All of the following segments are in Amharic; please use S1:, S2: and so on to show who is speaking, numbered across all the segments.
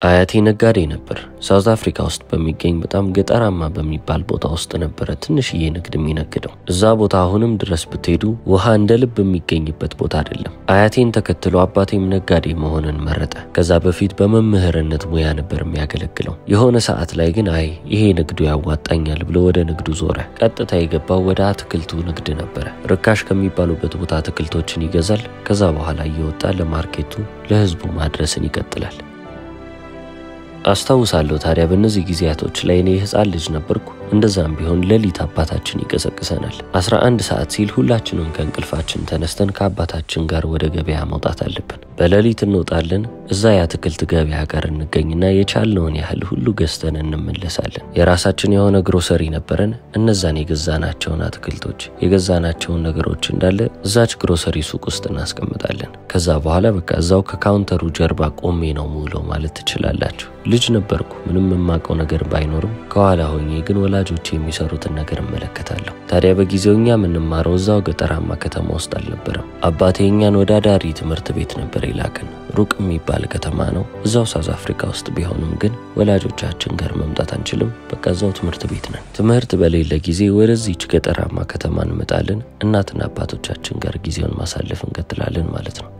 S1: አያቴ ነጋዴ ነበር። ሳውዝ አፍሪካ ውስጥ በሚገኝ በጣም ገጠራማ በሚባል ቦታ ውስጥ ነበር ትንሽዬ ንግድ የሚነግደው። እዛ ቦታ አሁንም ድረስ ብትሄዱ ውሃ እንደ ልብ የሚገኝበት ቦታ አይደለም። አያቴን ተከትሎ አባቴም ነጋዴ መሆንን መረጠ። ከዛ በፊት በመምህርነት ሙያ ነበር የሚያገለግለው። የሆነ ሰዓት ላይ ግን ይሄ ንግዱ ያዋጣኛል ብሎ ወደ ንግዱ ዞረ። ቀጥታ የገባው ወደ አትክልቱ ንግድ ነበር። ርካሽ ከሚባሉበት ቦታ አትክልቶችን ይገዛል። ከዛ በኋላ እየወጣ ለማርኬቱ ለህዝቡ ማድረስን ይቀጥላል። አስታውሳለሁ ታዲያ በእነዚህ ጊዜያቶች ላይ እኔ ህፃን ልጅ ነበርኩ። እንደዛም ቢሆን ሌሊት አባታችን ይቀሰቅሰናል። 11 ሰዓት ሲል ሁላችንም ከእንቅልፋችን ተነስተን ከአባታችን ጋር ወደ ገበያ መውጣት አለብን። በሌሊት እንወጣለን። እዛ የአትክልት ገበያ ጋር እንገኝና የቻልነውን ያህል ሁሉ ገዝተን እንመለሳለን። የራሳችን የሆነ ግሮሰሪ ነበረን። እነዛን የገዛናቸውን አትክልቶች የገዛናቸውን ነገሮች እንዳለ እዛች ግሮሰሪ ሱቅ ውስጥ እናስቀምጣለን። ከዛ በኋላ በቃ እዛው ከካውንተሩ ጀርባ ቆሜ ነው ሙሉ ማለት ትችላላችሁ። ልጅ ነበርኩ። ምንም የማውቀው ነገር ባይኖርም ከኋላ ሆኜ ግን ወላጆቼ የሚሰሩትን ነገር እመለከታለሁ። ታዲያ በጊዜው እኛ የምንማረው እዛው ገጠራማ ከተማ ውስጥ አልነበረም። አባቴ እኛን ወደ አዳሪ ትምህርት ቤት ነበር የላከን። ሩቅ የሚባል ከተማ ነው። እዛው ሳውዝ አፍሪካ ውስጥ ቢሆንም ግን ወላጆቻችን ጋር መምጣት አንችልም። በቃ እዛው ትምህርት ቤት ነን። ትምህርት በሌለ ጊዜ ወደዚህች ገጠራማ ከተማ እንመጣለን። እናትና አባቶቻችን ጋር ጊዜውን ማሳለፍ እንቀጥላለን ማለት ነው።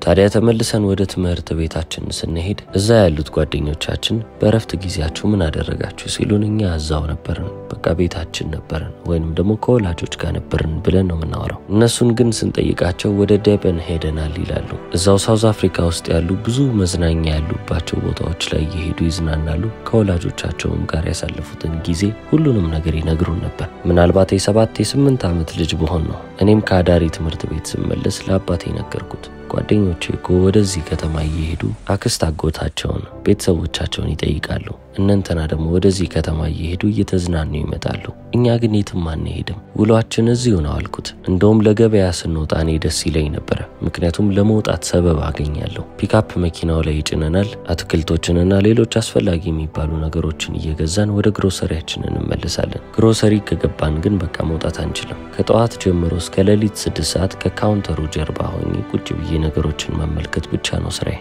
S1: ታዲያ ተመልሰን ወደ ትምህርት ቤታችን ስንሄድ እዛ ያሉት ጓደኞቻችን በረፍት ጊዜያችሁ ምን አደረጋችሁ ሲሉን እኛ እዛው ነበርን፣ በቃ ቤታችን ነበርን ወይንም ደግሞ ከወላጆች ጋር ነበርን ብለን ነው የምናወራው። እነሱን ግን ስንጠይቃቸው ወደ ደበን ሄደናል ይላሉ። እዛው ሳውዝ አፍሪካ ውስጥ ያሉ ብዙ መዝናኛ ያሉባቸው ቦታዎች ላይ እየሄዱ ይዝናናሉ። ከወላጆቻቸውም ጋር ያሳለፉትን ጊዜ ሁሉንም ነገር ይነግሩን ነበር። ምናልባት የ7-8 ዓመት ልጅ በሆን ነው እኔም ከአዳሪ ትምህርት ቤት ስመለስ ለአባቴ ነገርኩት። ጓደኞቼ እኮ ወደዚህ ከተማ እየሄዱ አክስት አጎታቸውን ቤተሰቦቻቸውን ይጠይቃሉ። እነንተና ደግሞ ወደዚህ ከተማ እየሄዱ እየተዝናኑ ይመጣሉ። እኛ ግን የትም አንሄድም፣ ውሏችን እዚሁ ነው አልኩት። እንደውም ለገበያ ስንወጣ እኔ ደስ ይለኝ ነበር፣ ምክንያቱም ለመውጣት ሰበብ አገኛለሁ። ፒክአፕ መኪናው ላይ ይጭነናል። አትክልቶችንና ሌሎች አስፈላጊ የሚባሉ ነገሮችን እየገዛን ወደ ግሮሰሪያችን እንመለሳለን። ግሮሰሪ ከገባን ግን በቃ መውጣት አንችልም። ከጠዋት ጀምሮ እስከ ሌሊት 6 ሰዓት ከካውንተሩ ጀርባ ሆኜ ቁጭ ብዬ ነገሮችን መመልከት ብቻ ነው ስራዬ።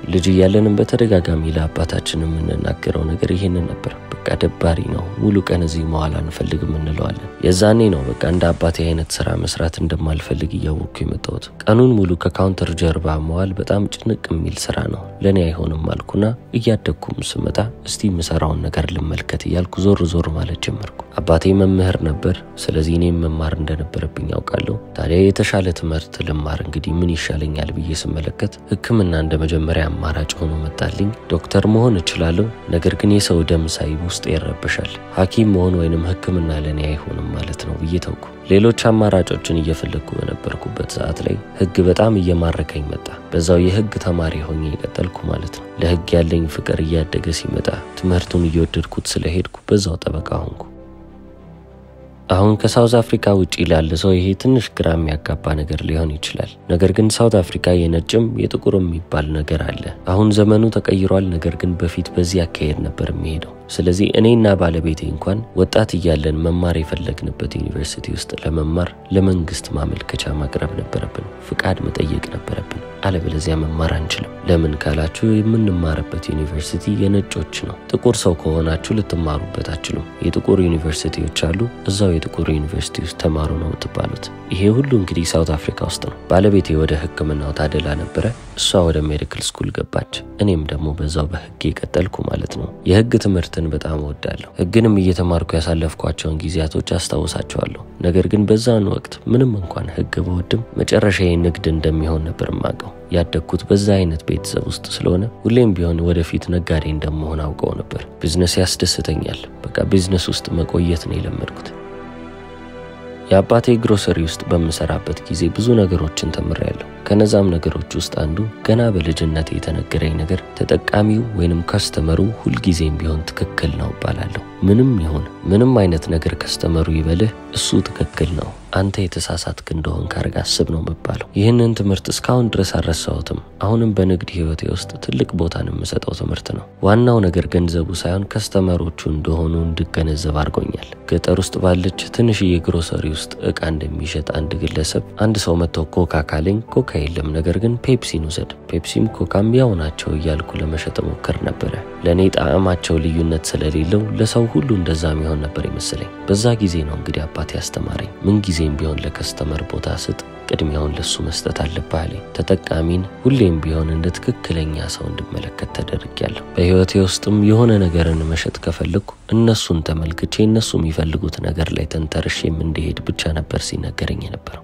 S1: ልጅ እያለንም በተደጋጋሚ ለአባታችን የምንናገረው ነገር ይሄንን ነበር። በቃ ደባሪ ነው፣ ሙሉ ቀን እዚህ መዋል አንፈልግም እንለዋለን። የዛኔ ነው በቃ እንደ አባቴ አይነት ስራ መስራት እንደማልፈልግ እያወቅኩ የመጣሁት። ቀኑን ሙሉ ከካውንተር ጀርባ መዋል በጣም ጭንቅ የሚል ስራ ነው፣ ለኔ አይሆንም አልኩና እያደግኩም ስመጣ እስቲ የምሰራውን ነገር ልመልከት እያልኩ ዞር ማለት ጀመርኩ። አባቴ መምህር ነበር፣ ስለዚህ እኔም መማር እንደነበረብኝ ያውቃለሁ። ታዲያ የተሻለ ትምህርት ልማር እንግዲህ ምን ይሻለኛል ብዬ ስመለከት ሕክምና እንደመጀመሪያ አማራጭ ሆኖ መጣልኝ። ዶክተር መሆን እችላለሁ፣ ነገር ግን የሰው ደም ሳይ ውስጥ ይረበሻል። ሐኪም መሆን ወይንም ሕክምና ለኔ አይሆንም ማለት ነው ብዬ ተውኩ። ሌሎች አማራጮችን እየፈለኩ በነበርኩበት ሰዓት ላይ ሕግ በጣም እየማረከኝ መጣ። በዛው የሕግ ተማሪ ሆኜ ቀጠልኩ ማለት ነው። ለሕግ ያለኝ ፍቅር እያደገ ሲመጣ ትምህርቱን እየወደድኩት ስለሄድኩ በዛው ጠበቃ ሆንኩ። አሁን ከሳውዝ አፍሪካ ውጪ ላለ ሰው ይሄ ትንሽ ግራ የሚያጋባ ነገር ሊሆን ይችላል። ነገር ግን ሳውዝ አፍሪካ የነጭም የጥቁርም የሚባል ነገር አለ። አሁን ዘመኑ ተቀይሯል፣ ነገር ግን በፊት በዚህ አካሄድ ነበር የሚሄደው። ስለዚህ እኔና ባለቤቴ እንኳን ወጣት እያለን መማር የፈለግንበት ዩኒቨርሲቲ ውስጥ ለመማር ለመንግስት ማመልከቻ ማቅረብ ነበረብን፣ ፍቃድ መጠየቅ ነበረብን። አለበለዚያ መማር አንችልም። ለምን ካላችሁ የምንማርበት ዩኒቨርሲቲ የነጮች ነው። ጥቁር ሰው ከሆናችሁ ልትማሩበት አትችሉም። የጥቁር ዩኒቨርሲቲዎች አሉ፣ እዛው የጥቁር ዩኒቨርሲቲ ውስጥ ተማሩ ነው የምትባሉት። ይሄ ሁሉ እንግዲህ ሳውዝ አፍሪካ ውስጥ ነው። ባለቤቴ ወደ ሕክምናው ታደላ ነበረ፣ እሷ ወደ ሜዲካል ስኩል ገባች። እኔም ደግሞ በዛው በሕግ ቀጠልኩ ማለት ነው። የሕግ ትምህርትን በጣም እወዳለሁ። ሕግንም እየተማርኩ ያሳለፍኳቸውን ጊዜያቶች አስታውሳቸዋለሁ። ነገር ግን በዛን ወቅት ምንም እንኳን ሕግ በወድም መጨረሻዬ ንግድ እንደሚሆን ነበር የማውቀው። ያደግኩት በዛ አይነት ቤተሰብ ውስጥ ስለሆነ ሁሌም ቢሆን ወደፊት ነጋዴ እንደምሆን አውቀው ነበር። ቢዝነስ ያስደስተኛል። በቃ ቢዝነስ ውስጥ መቆየት ነው የለመድኩት። የአባቴ ግሮሰሪ ውስጥ በምሰራበት ጊዜ ብዙ ነገሮችን ተምሬያለሁ። ከነዛም ነገሮች ውስጥ አንዱ ገና በልጅነቴ የተነገረኝ ነገር ተጠቃሚው ወይንም ከስተመሩ ሁልጊዜም ቢሆን ትክክል ነው ባላለሁ። ምንም ይሁን ምንም አይነት ነገር ከስተመሩ ይበልህ እሱ ትክክል ነው። አንተ የተሳሳትክ እንደሆን ካርጋ አስብ ነው መባለው። ይህንን ትምህርት እስካሁን ድረስ አልረሳሁትም። አሁንም በንግድ ህይወቴ ውስጥ ትልቅ ቦታን የምሰጠው ትምህርት ነው። ዋናው ነገር ገንዘቡ ሳይሆን ከስተመሮቹ እንደሆኑ እንድገነዘብ አድርጎኛል። ገጠር ውስጥ ባለች ትንሽዬ ግሮሰሪ ውስጥ እቃ እንደሚሸጥ አንድ ግለሰብ አንድ ሰው መጥቶ ኮካ ካለኝ ኮካ የለም፣ ነገር ግን ፔፕሲን ውሰድ፣ ፔፕሲም ኮካም ያው ናቸው እያልኩ ለመሸጥ ሞክር ነበረ። ለኔ ጣዕማቸው ልዩነት ስለሌለው ለሰው ሁሉ እንደዛ የሚሆን ነበር ይመስለኝ። በዛ ጊዜ ነው እንግዲህ አባቴ ያስተማረኝ። ምን ጊዜም ቢሆን ለከስተመር ቦታ ስጥ፣ ቅድሚያውን ለሱ መስጠት አለብህ አለኝ። ተጠቃሚን ሁሌም ቢሆን እንደ ትክክለኛ ሰው እንድመለከት ተደርጌያለሁ። በህይወቴ ውስጥም የሆነ ነገርን መሸጥ ከፈለኩ እነሱን ተመልክቼ እነሱ የሚፈልጉት ነገር ላይ ተንተርሼም እንዲሄድ ብቻ ነበር ሲነገረኝ የነበረው።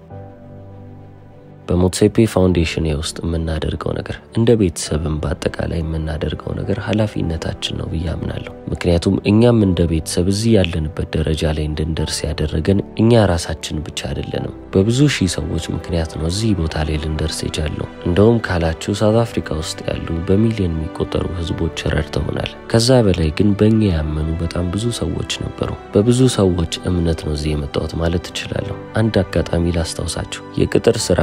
S1: በሞትሴፔ ፋውንዴሽን ውስጥ የምናደርገው ነገር እንደ ቤተሰብም በአጠቃላይ የምናደርገው ነገር ኃላፊነታችን ነው ብዬ አምናለሁ። ምክንያቱም እኛም እንደ ቤተሰብ እዚህ ያለንበት ደረጃ ላይ እንድንደርስ ያደረገን እኛ ራሳችን ብቻ አይደለንም። በብዙ ሺህ ሰዎች ምክንያት ነው እዚህ ቦታ ላይ ልንደርስ የቻልነው። እንደውም ካላችሁ ሳውዝ አፍሪካ ውስጥ ያሉ በሚሊዮን የሚቆጠሩ ህዝቦች ረድተውናል። ከዛ በላይ ግን በእኛ ያመኑ በጣም ብዙ ሰዎች ነበሩ። በብዙ ሰዎች እምነት ነው እዚህ የመጣሁት ማለት እችላለሁ። አንድ አጋጣሚ ላስታውሳችሁ። የቅጥር ስራ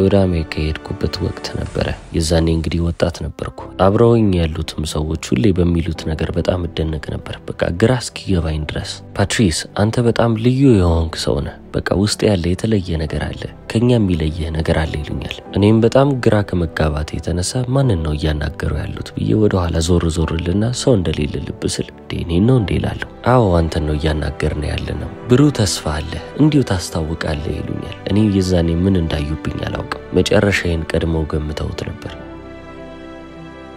S1: ወደ አሜሪካ የሄድኩበት ወቅት ነበረ። የዛኔ እንግዲህ ወጣት ነበርኩ። አብረውኝ ያሉትም ሰዎች ሁሌ በሚሉት ነገር በጣም እደነቅ ነበር። በቃ ግራ እስኪገባኝ ድረስ ፓትሪስ አንተ በጣም ልዩ የሆንክ ሰው ነህ፣ በቃ ውስጥ ያለ የተለየ ነገር አለ፣ ከኛ የሚለየህ ነገር አለ ይሉኛል። እኔም በጣም ግራ ከመጋባት የተነሳ ማንን ነው እያናገሩ ያሉት ብዬ ወደ ኋላ ዞርልና ሰው እንደሌለ ልብ ስል እኔን ነው እንዴ እላለሁ። አዎ አንተን ነው እያናገርን ያለነው፣ ብሩህ ተስፋ አለ፣ እንዲሁ ታስታውቃለህ ይሉኛል። እኔ የዛኔ ምን እንዳዩብኝ አላውቅም። መጨረሻዬን ቀድመው ገምተውት ነበር።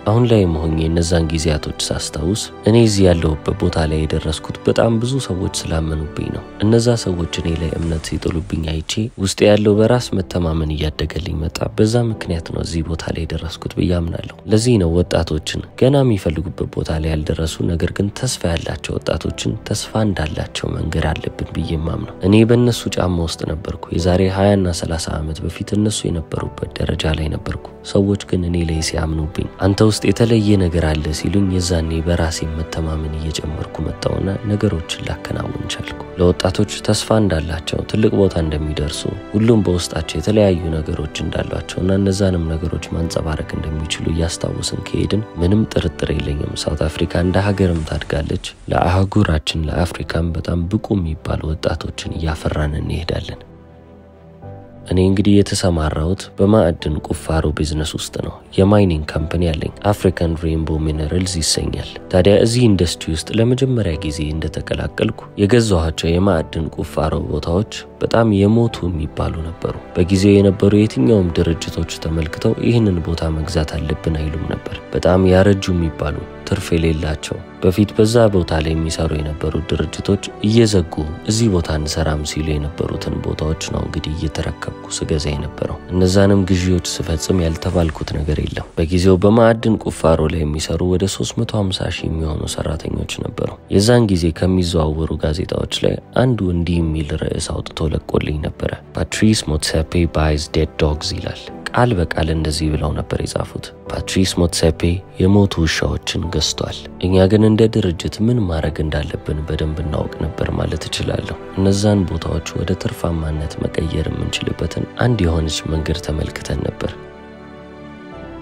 S1: አሁን ላይ መሆኜ እነዛን ጊዜያቶች ሳስታውስ እኔ እዚህ ያለሁበት ቦታ ላይ የደረስኩት በጣም ብዙ ሰዎች ስላመኑብኝ ነው። እነዛ ሰዎች እኔ ላይ እምነት ሲጥሉብኝ አይቼ ውስጥ ያለው በራስ መተማመን እያደገልኝ መጣ። በዛ ምክንያት ነው እዚህ ቦታ ላይ የደረስኩት ብዬ አምናለሁ። ለዚህ ነው ወጣቶችን ገና የሚፈልጉበት ቦታ ላይ ያልደረሱ ነገር ግን ተስፋ ያላቸው ወጣቶችን ተስፋ እንዳላቸው መንገር አለብን ብዬ ማምነው። እኔ በእነሱ ጫማ ውስጥ ነበርኩ። የዛሬ 20 እና 30 ዓመት በፊት እነሱ የነበሩበት ደረጃ ላይ ነበርኩ። ሰዎች ግን እኔ ላይ ሲያምኑብኝ አንተ ውስጥ የተለየ ነገር አለ ሲሉኝ የዛኔ በራሴ መተማመን እየጨመርኩ መጣውና ነገሮችን ላከናውን ቻልኩ። ለወጣቶች ተስፋ እንዳላቸው ትልቅ ቦታ እንደሚደርሱ ሁሉም በውስጣቸው የተለያዩ ነገሮች እንዳሏቸውና እነዛንም ነገሮች ማንጸባረቅ እንደሚችሉ እያስታወስን ከሄድን ምንም ጥርጥር የለኝም ሳውት አፍሪካ እንደ ሀገርም ታድጋለች። ለአህጉራችን ለአፍሪካም በጣም ብቁ የሚባሉ ወጣቶችን እያፈራን እንሄዳለን። እኔ እንግዲህ የተሰማራሁት በማዕድን ቁፋሮ ቢዝነስ ውስጥ ነው። የማይኒንግ ካምፓኒ አለኝ። አፍሪካን ሬንቦ ሚነራልስ ይሰኛል። ታዲያ እዚህ ኢንዱስትሪ ውስጥ ለመጀመሪያ ጊዜ እንደተቀላቀልኩ የገዛኋቸው የማዕድን ቁፋሮ ቦታዎች በጣም የሞቱ የሚባሉ ነበሩ። በጊዜው የነበሩ የትኛውም ድርጅቶች ተመልክተው ይህንን ቦታ መግዛት አለብን አይሉም ነበር። በጣም ያረጁ የሚባሉ ትርፍ የሌላቸው በፊት በዛ ቦታ ላይ የሚሰሩ የነበሩ ድርጅቶች እየዘጉ እዚህ ቦታ እንሰራም ሲሉ የነበሩትን ቦታዎች ነው እንግዲህ እየተረከብኩ ስገዛ የነበረው። እነዛንም ግዢዎች ስፈጽም ያልተባልኩት ነገር የለም። በጊዜው በማዕድን ቁፋሮ ላይ የሚሰሩ ወደ 350 ሺህ የሚሆኑ ሰራተኞች ነበሩ። የዛን ጊዜ ከሚዘዋወሩ ጋዜጣዎች ላይ አንዱ እንዲህ የሚል ርዕስ አውጥቶ ለቆልኝ ነበረ። ፓትሪስ ሞትሴፔ ባይዝ ዴድ ዶግስ ይላል። ቃል በቃል እንደዚህ ብለው ነበር የጻፉት። ፓትሪስ ሞትሴፔ የሞቱ ውሻዎችን ገዝቷል። እኛ ግን እንደ ድርጅት ምን ማድረግ እንዳለብን በደንብ እናውቅ ነበር ማለት እችላለሁ። እነዛን ቦታዎች ወደ ትርፋማነት መቀየር የምንችልበትን አንድ የሆነች መንገድ ተመልክተን ነበር።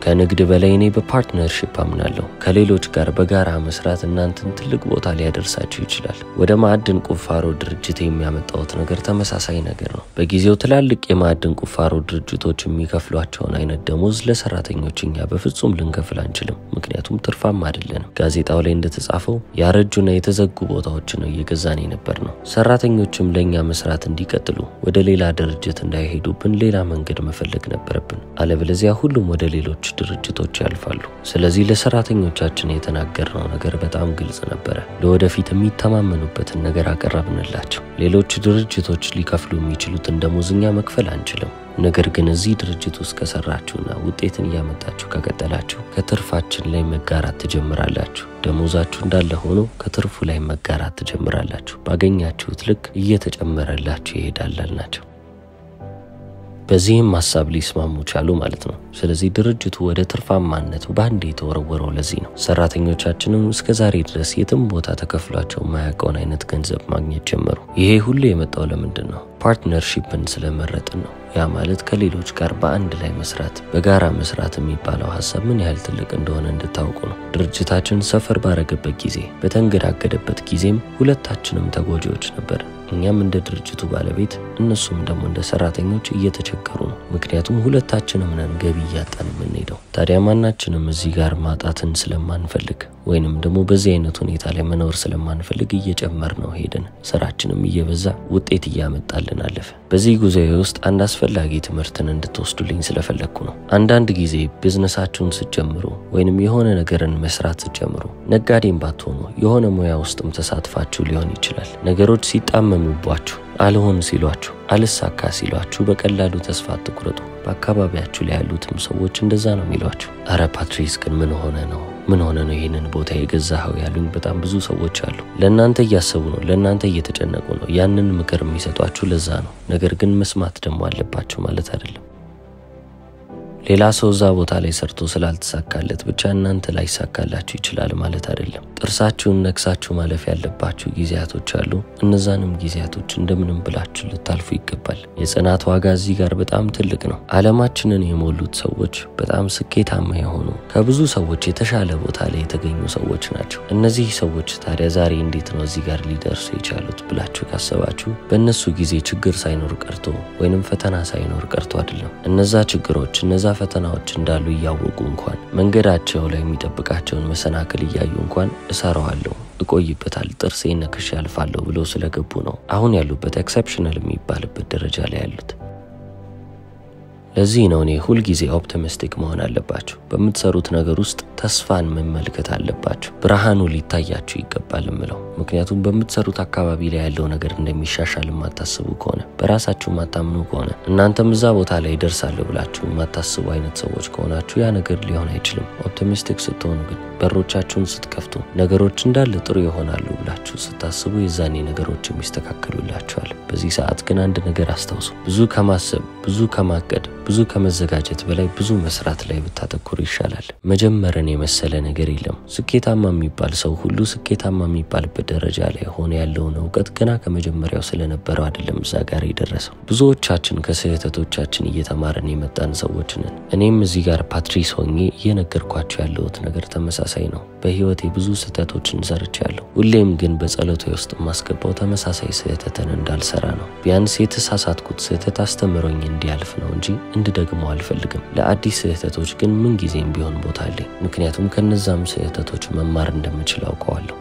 S1: ከንግድ በላይ እኔ በፓርትነርሺፕ አምናለሁ። ከሌሎች ጋር በጋራ መስራት እናንተን ትልቅ ቦታ ሊያደርሳችሁ ይችላል። ወደ ማዕድን ቁፋሮ ድርጅት የሚያመጣውት ነገር ተመሳሳይ ነገር ነው። በጊዜው ትላልቅ የማዕድን ቁፋሮ ድርጅቶች የሚከፍሏቸውን አይነት ደሞዝ ለሰራተኞች እኛ በፍጹም ልንከፍል አንችልም፣ ምክንያቱም ትርፋማ አይደለንም። ጋዜጣው ላይ እንደተጻፈው ያረጁና የተዘጉ ቦታዎችን ነው እየገዛን የነበርነው። ሰራተኞችም ለኛ መስራት እንዲቀጥሉ ወደ ሌላ ድርጅት እንዳይሄዱብን ሌላ መንገድ መፈለግ ነበረብን። አለበለዚያ ሁሉም ወደ ሌሎች ድርጅቶች ያልፋሉ። ስለዚህ ለሰራተኞቻችን የተናገርነው ነገር በጣም ግልጽ ነበር። ለወደፊት የሚተማመኑበትን ነገር አቀረብንላቸው። ሌሎች ድርጅቶች ሊከፍሉ የሚችሉትን ደሞዝኛ መክፈል አንችልም። ነገር ግን እዚህ ድርጅት ውስጥ ከሰራችሁና ውጤትን ያመጣችሁ ከቀጠላችሁ ከትርፋችን ላይ መጋራት ትጀምራላችሁ። ደሞዛችሁ እንዳለ ሆኖ ከትርፉ ላይ መጋራት ትጀምራላችሁ። ባገኛችሁት ልክ እየተጨመረላችሁ ይሄዳል አልናቸው። በዚህም ሐሳብ ሊስማሙ ቻሉ ማለት ነው። ስለዚህ ድርጅቱ ወደ ትርፋማነት ባንዴ ተወረወረው። ለዚህ ነው ሰራተኞቻችንም እስከዛሬ ድረስ የትም ቦታ ተከፍሏቸው ማያውቀውን አይነት ገንዘብ ማግኘት ጀመሩ። ይሄ ሁሉ የመጣው ለምንድን ነው? ፓርትነርሺፕን ስለመረጥን ነው። ያ ማለት ከሌሎች ጋር በአንድ ላይ መስራት፣ በጋራ መስራት የሚባለው ሐሳብ ምን ያህል ትልቅ እንደሆነ እንድታውቁ ነው። ድርጅታችን ሰፈር ባረገበት ጊዜ፣ በተንገዳገደበት ጊዜም ሁለታችንም ተጎጂዎች ነበር። እኛም እንደ ድርጅቱ ባለቤት፣ እነሱም ደግሞ እንደ ሰራተኞች እየተቸገሩ ነው። ምክንያቱም ሁለታችንም ነን ገቢ እያጣን የምንሄደው። ታዲያ ማናችንም እዚህ ጋር ማጣትን ስለማንፈልግ ወይንም ደግሞ በዚህ አይነት ሁኔታ ላይ መኖር ስለማንፈልግ እየጨመር ነው ሄደን፣ ስራችንም እየበዛ ውጤት እያመጣልን አለፈ። በዚህ ጉዞዬ ውስጥ አንድ አስፈላጊ ትምህርትን እንድትወስዱልኝ ስለፈለግኩ ነው። አንዳንድ ጊዜ ቢዝነሳችሁን ስትጀምሩ ወይንም የሆነ ነገርን መስራት ስትጀምሩ፣ ነጋዴም ባትሆኑ የሆነ ሙያ ውስጥም ተሳትፋችሁ ሊሆን ይችላል። ነገሮች ሲጣመሙባችሁ፣ አልሆን ሲሏችሁ፣ አልሳካ ሲሏችሁ በቀላሉ ተስፋ አትቁረጡ። በአካባቢያችሁ ላይ ያሉትም ሰዎች እንደዛ ነው የሚሏችሁ። አረ ፓትሪስ ግን ምን ሆነ ነው ይሄንን ቦታ የገዛኸው ያሉኝ በጣም ብዙ ሰዎች አሉ። ለእናንተ እያሰቡ ነው፣ ለእናንተ እየተጨነቁ ነው። ያንን ምክር የሚሰጧችሁ ለዛ ነው። ነገር ግን መስማት ደግሞ አለባችሁ ማለት አይደለም። ሌላ ሰው እዛ ቦታ ላይ ሰርቶ ስላልተሳካለት ብቻ እናንተ ላይ ይሳካላችሁ ይችላል ማለት አይደለም። ጥርሳችሁን ነክሳችሁ ማለፍ ያለባችሁ ጊዜያቶች አሉ። እነዛንም ጊዜያቶች እንደምንም ብላችሁ ልታልፉ ይገባል። የጽናት ዋጋ እዚህ ጋር በጣም ትልቅ ነው። ዓለማችንን የሞሉት ሰዎች በጣም ስኬታማ የሆኑ ከብዙ ሰዎች የተሻለ ቦታ ላይ የተገኙ ሰዎች ናቸው። እነዚህ ሰዎች ታዲያ ዛሬ እንዴት ነው እዚህ ጋር ሊደርሱ የቻሉት ብላችሁ ካሰባችሁ በእነሱ ጊዜ ችግር ሳይኖር ቀርቶ ወይንም ፈተና ሳይኖር ቀርቶ አይደለም። እነዛ ችግሮች እነዛ ፈተናዎች እንዳሉ እያወቁ እንኳን መንገዳቸው ላይ የሚጠብቃቸውን መሰናክል እያዩ እንኳን እሰራዋለሁ፣ እቆይበታል፣ ጥርሴን ነክሼ አልፋለሁ ብለው ስለገቡ ነው አሁን ያሉበት ኤክሰፕሽናል የሚባልበት ደረጃ ላይ ያሉት። ለዚህ ነው እኔ ሁል ጊዜ ኦፕቲሚስቲክ መሆን አለባችሁ። በምትሰሩት ነገር ውስጥ ተስፋን መመልከት አለባችሁ። ብርሃኑ ሊታያችሁ ይገባል እምለው። ምክንያቱም በምትሰሩት አካባቢ ላይ ያለው ነገር እንደሚሻሻል ማታስቡ ከሆነ፣ በራሳችሁ ማታምኑ ከሆነ፣ እናንተም እዛ ቦታ ላይ ደርሳለሁ ብላችሁ ማታስቡ አይነት ሰዎች ከሆናችሁ ያ ነገር ሊሆን አይችልም። ኦፕቲሚስቲክ ስትሆኑ ግን፣ በሮቻችሁን ስትከፍቱ፣ ነገሮች እንዳለ ጥሩ ይሆናሉ ብላችሁ ስታስቡ የዛኔ ነገሮች ይስተካከሉላችኋል። በዚህ ሰዓት ግን አንድ ነገር አስታውሱ። ብዙ ከማሰብ፣ ብዙ ከማቀድ፣ ብዙ ከመዘጋጀት በላይ ብዙ መስራት ላይ ብታተኩሩ ይሻላል። መጀመርን የመሰለ ነገር የለም። ስኬታማ የሚባል ሰው ሁሉ ስኬታማ የሚባልበት ደረጃ ላይ ሆነ ያለውን ዕውቀት ገና ከመጀመሪያው ስለነበረው አይደለም እዛ ጋር የደረሰው። ብዙዎቻችን ከስህተቶቻችን እየተማረን የመጣን ሰዎች ነን። እኔም እዚህ ጋር ፓትሪስ ሆኜ እየነገርኳችሁ ያለሁት ነገር ተመሳሳይ ነው። በህይወቴ ብዙ ስህተቶችን ሰርቻለሁ። ሁሌም ግን በጸሎቴ ውስጥ ማስገባው ተመሳሳይ ስህተትን እንዳልሰራ ነው። ቢያንስ የተሳሳትኩት ስህተት አስተምሮኝ እንዲያልፍ ነው እንጂ እንድደግመው አልፈልግም። ለአዲስ ስህተቶች ግን ምን ጊዜም ቢሆን ቦታ አለኝ። ምክንያቱም ከነዛም ስህተቶች መማር እንደምችል አውቀዋለሁ።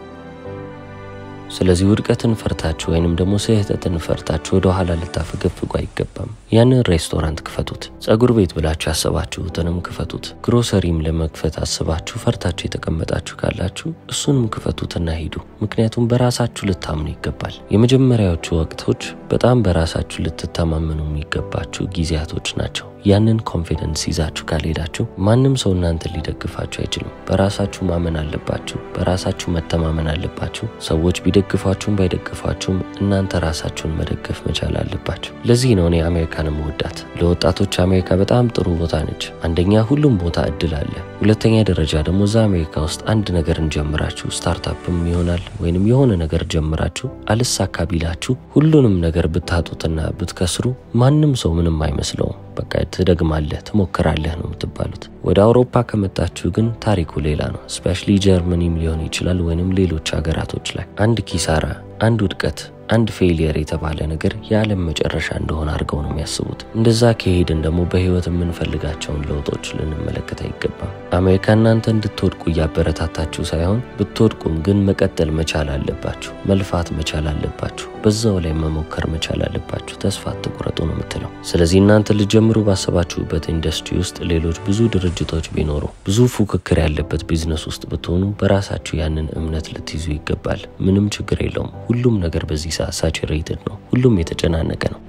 S1: ስለዚህ ውድቀትን ፈርታችሁ ወይንም ደግሞ ስህተትን ፈርታችሁ ወደ ኋላ ልታፈገፍጉ አይገባም። ያንን ሬስቶራንት ክፈቱት። ጸጉር ቤት ብላችሁ ያሰባችሁትንም ክፈቱት። ግሮሰሪም ለመክፈት አስባችሁ ፈርታችሁ የተቀመጣችሁ ካላችሁ እሱንም ክፈቱትና ሂዱ። ምክንያቱም በራሳችሁ ልታምኑ ይገባል። የመጀመሪያዎቹ ወቅቶች በጣም በራሳችሁ ልትተማመኑ የሚገባችሁ ጊዜያቶች ናቸው። ያንን ኮንፊደንስ ይዛችሁ ካልሄዳችሁ ማንም ሰው እናንተ ሊደግፋችሁ አይችልም። በራሳችሁ ማመን አለባችሁ። በራሳችሁ መተማመን አለባችሁ። ሰዎች ቢደግፋችሁም ባይደግፋችሁም እናንተ ራሳችሁን መደገፍ መቻል አለባችሁ። ለዚህ ነው እኔ አሜሪካንም ወዳት። ለወጣቶች አሜሪካ በጣም ጥሩ ቦታ ነች። አንደኛ ሁሉም ቦታ እድል አለ። ሁለተኛ ደረጃ ደግሞ እዛ አሜሪካ ውስጥ አንድ ነገር እንጀምራችሁ ስታርታፕም ይሆናል ወይንም የሆነ ነገር ጀምራችሁ አልሳካ ቢላችሁ ሁሉንም ነገር ብታጡትና ብትከስሩ ማንም ሰው ምንም አይመስለውም። በቃ ትደግማለህ፣ ትሞክራለህ ነው የምትባሉት። ወደ አውሮፓ ከመጣችሁ ግን ታሪኩ ሌላ ነው። ስፔሻሊ ጀርመኒም ሊሆን ይችላል ወይንም ሌሎች ሀገራቶች ላይ አንድ ኪሳራ፣ አንድ ውድቀት፣ አንድ ፌሊየር የተባለ ነገር የዓለም መጨረሻ እንደሆነ አድርገው ነው የሚያስቡት። እንደዛ ከሄድን ደግሞ በህይወት የምንፈልጋቸውን ለውጦች ልንመለከት አይገባም። አሜሪካ እናንተ እንድትወድቁ እያበረታታችሁ ሳይሆን ብትወድቁም ግን መቀጠል መቻል አለባችሁ፣ መልፋት መቻል አለባችሁ፣ በዛው ላይ መሞከር መቻል አለባችሁ። ተስፋ አትቁረጡ ነው የምትለው። ስለዚህ እናንተ ልጀምሩ ባሰባችሁበት ኢንዱስትሪ ውስጥ ሌሎች ብዙ ድርጅቶች ቢኖሩ፣ ብዙ ፉክክር ያለበት ቢዝነስ ውስጥ ብትሆኑ በራሳችሁ ያንን እምነት ልትይዙ ይገባል። ምንም ችግር የለውም። ሁሉም ነገር በዚህ ሳቹሬትድ ነው። ሁሉም የተጨናነቀ ነው።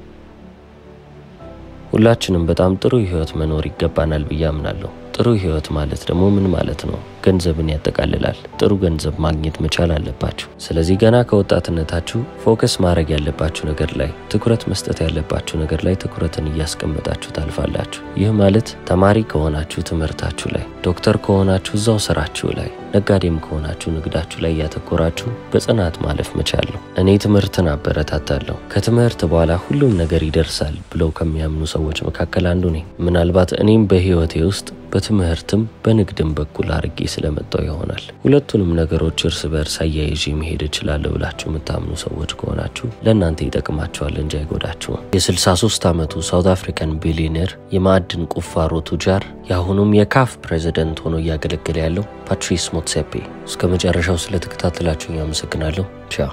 S1: ሁላችንም በጣም ጥሩ ህይወት መኖር ይገባናል ብዬ አምናለሁ። ጥሩ ህይወት ማለት ደግሞ ምን ማለት ነው? ገንዘብን ያጠቃልላል። ጥሩ ገንዘብ ማግኘት መቻል አለባችሁ። ስለዚህ ገና ከወጣትነታችሁ ፎከስ ማድረግ ያለባችሁ ነገር ላይ፣ ትኩረት መስጠት ያለባችሁ ነገር ላይ ትኩረትን እያስቀመጣችሁ ታልፋላችሁ። ይህ ማለት ተማሪ ከሆናችሁ ትምህርታችሁ ላይ፣ ዶክተር ከሆናችሁ እዛው ስራችሁ ላይ፣ ነጋዴም ከሆናችሁ ንግዳችሁ ላይ ያተኮራችሁ በጽናት ማለፍ መቻል ነው። እኔ ትምህርትን አበረታታለሁ። ከትምህርት በኋላ ሁሉም ነገር ይደርሳል ብለው ከሚያምኑ ሰዎች መካከል አንዱ ነኝ። ምናልባት እኔም በህይወቴ ውስጥ በትምህርትም በንግድም በኩል አርጌ ስለመጣው ይሆናል። ሁለቱንም ነገሮች እርስ በርስ አያይዤ መሄድ እችላለሁ ብላችሁ የምታምኑ ሰዎች ከሆናችሁ ለእናንተ ይጠቅማችኋል እንጂ አይጎዳችሁም። የ63 ዓመቱ ሳውት አፍሪካን ቢሊየነር የማዕድን ቁፋሮ ቱጃር የአሁኑም የካፍ ፕሬዚደንት ሆኖ እያገለገለ ያለው ፓትሪስ ሞትሴፔ። እስከ መጨረሻው ስለተከታተላችሁ አመሰግናለሁ። ቻው።